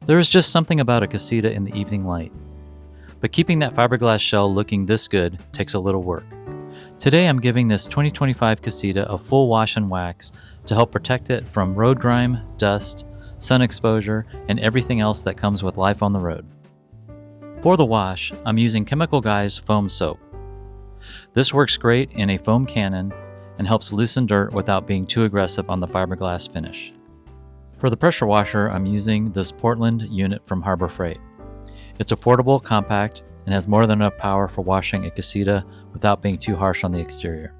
There is just something about a casita in the evening light. But keeping that fiberglass shell looking this good takes a little work. Today I'm giving this 2025 casita a full wash and wax to help protect it from road grime, dust, sun exposure, and everything else that comes with life on the road. For the wash, I'm using Chemical Guy's foam soap. This works great in a foam cannon and helps loosen dirt without being too aggressive on the fiberglass finish. For the pressure washer, I'm using this Portland unit from Harbor Freight. It's affordable, compact, and has more than enough power for washing a casita without being too harsh on the exterior.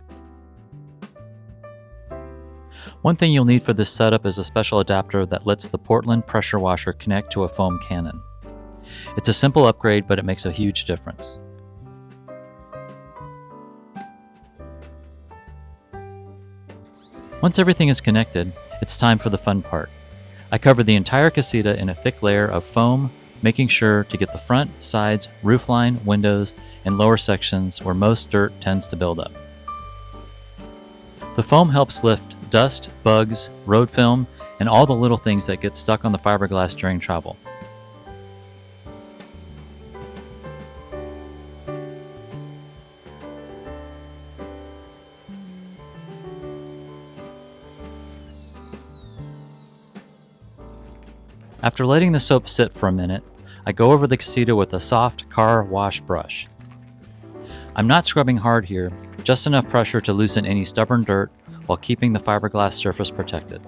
One thing you'll need for this setup is a special adapter that lets the Portland pressure washer connect to a foam cannon. It's a simple upgrade, but it makes a huge difference. Once everything is connected, it's time for the fun part. I cover the entire casita in a thick layer of foam, making sure to get the front, sides, roofline, windows, and lower sections where most dirt tends to build up. The foam helps lift dust, bugs, road film, and all the little things that get stuck on the fiberglass during travel. After letting the soap sit for a minute, I go over the casita with a soft car wash brush. I'm not scrubbing hard here, just enough pressure to loosen any stubborn dirt while keeping the fiberglass surface protected.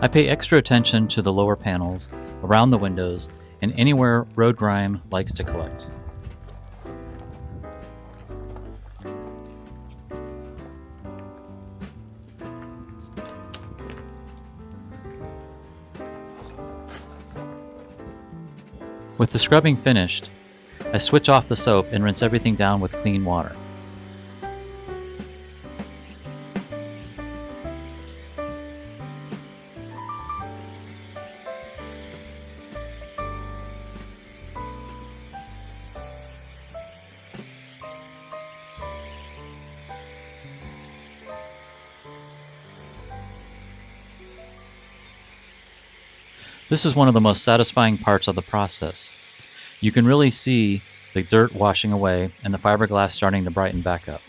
I pay extra attention to the lower panels, around the windows, and anywhere road grime likes to collect. With the scrubbing finished, I switch off the soap and rinse everything down with clean water. This is one of the most satisfying parts of the process. You can really see the dirt washing away and the fiberglass starting to brighten back up.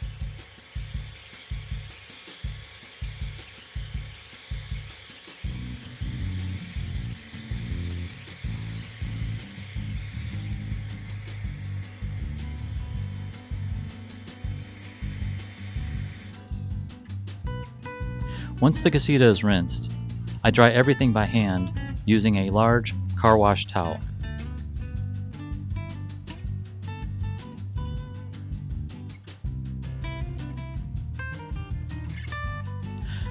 Once the casita is rinsed, I dry everything by hand using a large car wash towel.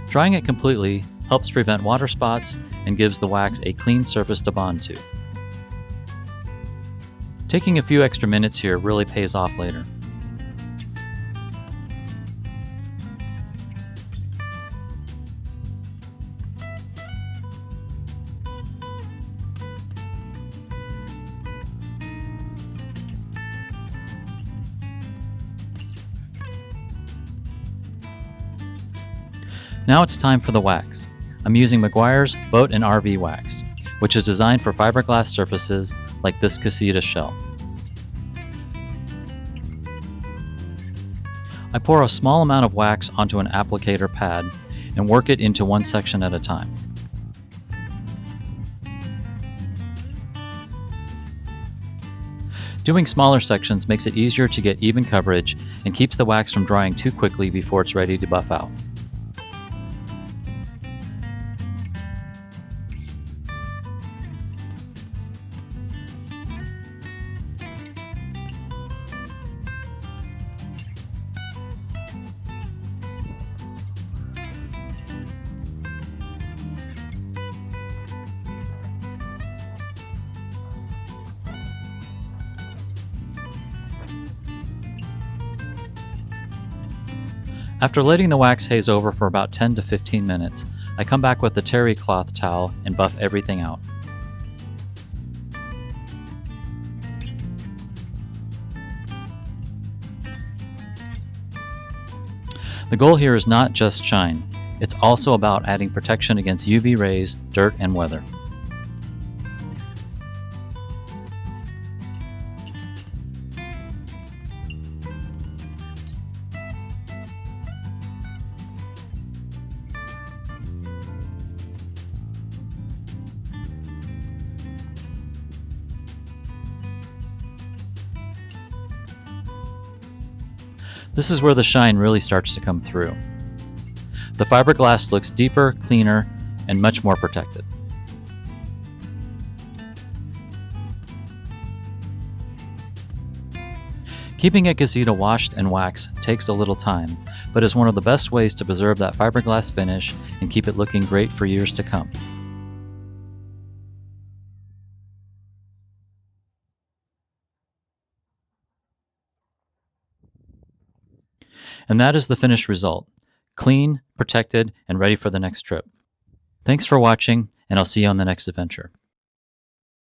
Drying it completely helps prevent water spots and gives the wax a clean surface to bond to. Taking a few extra minutes here really pays off later. Now it's time for the wax. I'm using Meguiar's Boat and RV Wax, which is designed for fiberglass surfaces like this casita shell. I pour a small amount of wax onto an applicator pad and work it into one section at a time. Doing smaller sections makes it easier to get even coverage and keeps the wax from drying too quickly before it's ready to buff out. After letting the wax haze over for about 10 to 15 minutes, I come back with the terry cloth towel and buff everything out. The goal here is not just shine, it's also about adding protection against UV rays, dirt, and weather. This is where the shine really starts to come through. The fiberglass looks deeper, cleaner, and much more protected. Keeping a casita washed and waxed takes a little time, but is one of the best ways to preserve that fiberglass finish and keep it looking great for years to come. And that is the finished result. Clean, protected, and ready for the next trip. Thanks for watching, and I'll see you on the next adventure.